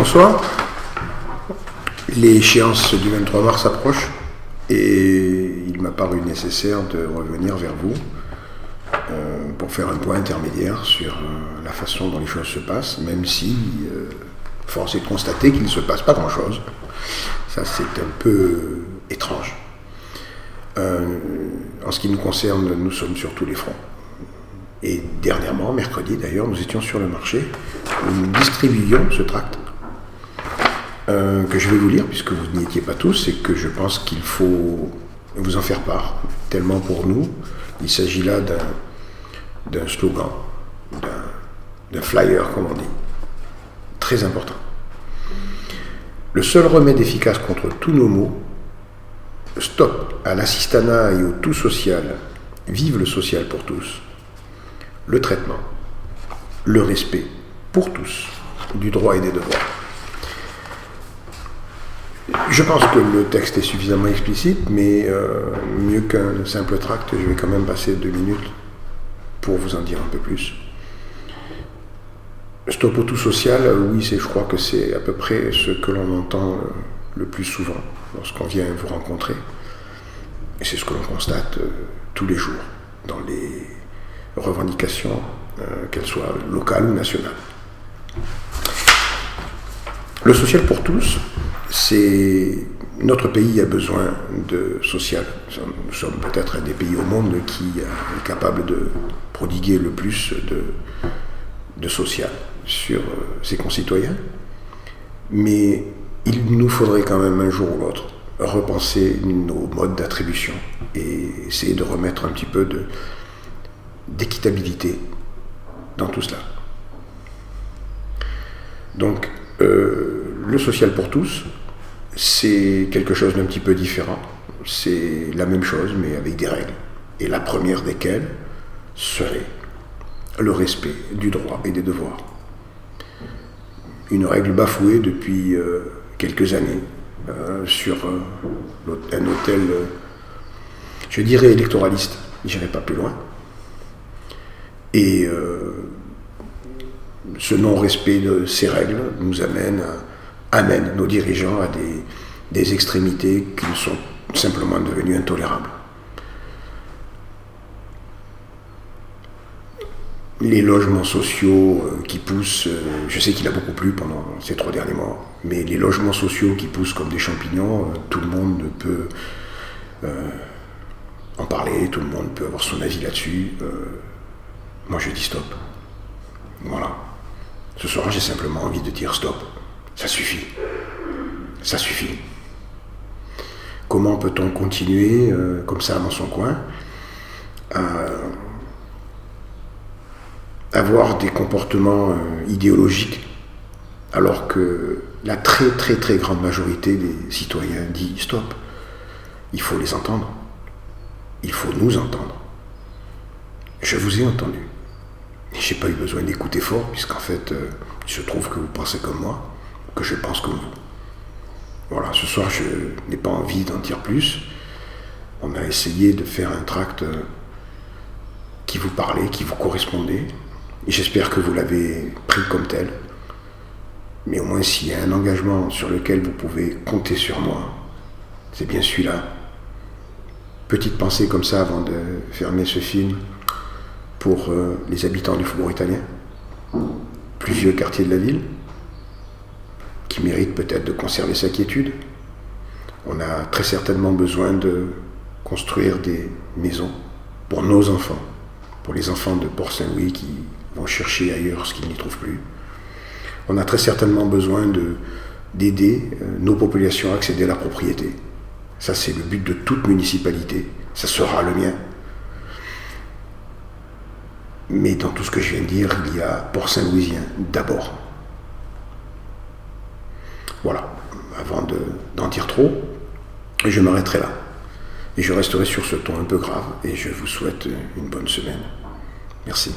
bonsoir. L'échéance du 23 mars approche et il m'a paru nécessaire de revenir vers vous pour faire un point intermédiaire sur la façon dont les choses se passent, même si force est de constater qu'il ne se passe pas grand-chose. Ça, c'est un peu étrange. En ce qui nous concerne, nous sommes sur tous les fronts. Et dernièrement, mercredi d'ailleurs, nous étions sur le marché où nous distribuions ce tract que je vais vous lire puisque vous n'y étiez pas tous et que je pense qu'il faut vous en faire part. Tellement pour nous, il s'agit là d'un slogan, d'un flyer comme on dit, très important. Le seul remède efficace contre tous nos maux, stop à l'assistanat et au tout social, vive le social pour tous. Le traitement, le respect pour tous du droit et des devoirs. Je pense que le texte est suffisamment explicite, mais mieux qu'un simple tract, je vais quand même passer 2 minutes pour vous en dire un peu plus. Stop au tout social, oui, je crois que c'est à peu près ce que l'on entend le plus souvent lorsqu'on vient vous rencontrer. Et c'est ce que l'on constate tous les jours dans les revendications, qu'elles soient locales ou nationales. Le social pour tous, c'est... Notre pays a besoin de social. Nous sommes peut-être un des pays au monde qui est capable de prodiguer le plus de social sur ses concitoyens. Mais il nous faudrait quand même un jour ou l'autre repenser nos modes d'attribution et essayer de remettre un petit peu d'équitabilité dans tout cela. Donc, le social pour tous, c'est quelque chose d'un petit peu différent. C'est la même chose, mais avec des règles. Et la première desquelles serait le respect du droit et des devoirs. Une règle bafouée depuis quelques années sur un autel, je dirais électoraliste, j'irai pas plus loin. Et ce non-respect de ces règles nous amène nos dirigeants à des extrémités qui sont simplement devenues intolérables. Les logements sociaux qui poussent, je sais qu'il a beaucoup plu pendant ces 3 derniers mois, mais les logements sociaux qui poussent comme des champignons, tout le monde peut en parler, tout le monde peut avoir son avis là-dessus. Moi je dis stop. Voilà. Ce soir j'ai simplement envie de dire stop. Ça suffit. Ça suffit. Comment peut-on continuer comme ça dans son coin à avoir des comportements idéologiques alors que la très très très grande majorité des citoyens dit stop. Il faut les entendre. Il faut nous entendre. Je vous ai entendu. Et j'ai pas eu besoin d'écouter fort puisqu'en fait il se trouve que vous pensez comme moi, que je pense comme vous. Voilà, ce soir je n'ai pas envie d'en dire plus. On a essayé de faire un tract qui vous parlait, qui vous correspondait. Et j'espère que vous l'avez pris comme tel. Mais au moins s'il y a un engagement sur lequel vous pouvez compter sur moi, c'est bien celui-là. Petite pensée comme ça avant de fermer ce film pour les habitants du Faubourg Italien, plus vieux quartier de la ville, qui mérite peut-être de conserver sa quiétude. On a très certainement besoin de construire des maisons pour nos enfants, pour les enfants de Port-Saint-Louis qui vont chercher ailleurs ce qu'ils n'y trouvent plus. On a très certainement besoin d'aider nos populations à accéder à la propriété. Ça, c'est le but de toute municipalité. Ça sera le mien. Mais dans tout ce que je viens de dire, il y a Port-Saint-Louisien d'abord. Voilà, avant d'en dire trop, je m'arrêterai là. Et je resterai sur ce ton un peu grave et je vous souhaite une bonne semaine. Merci.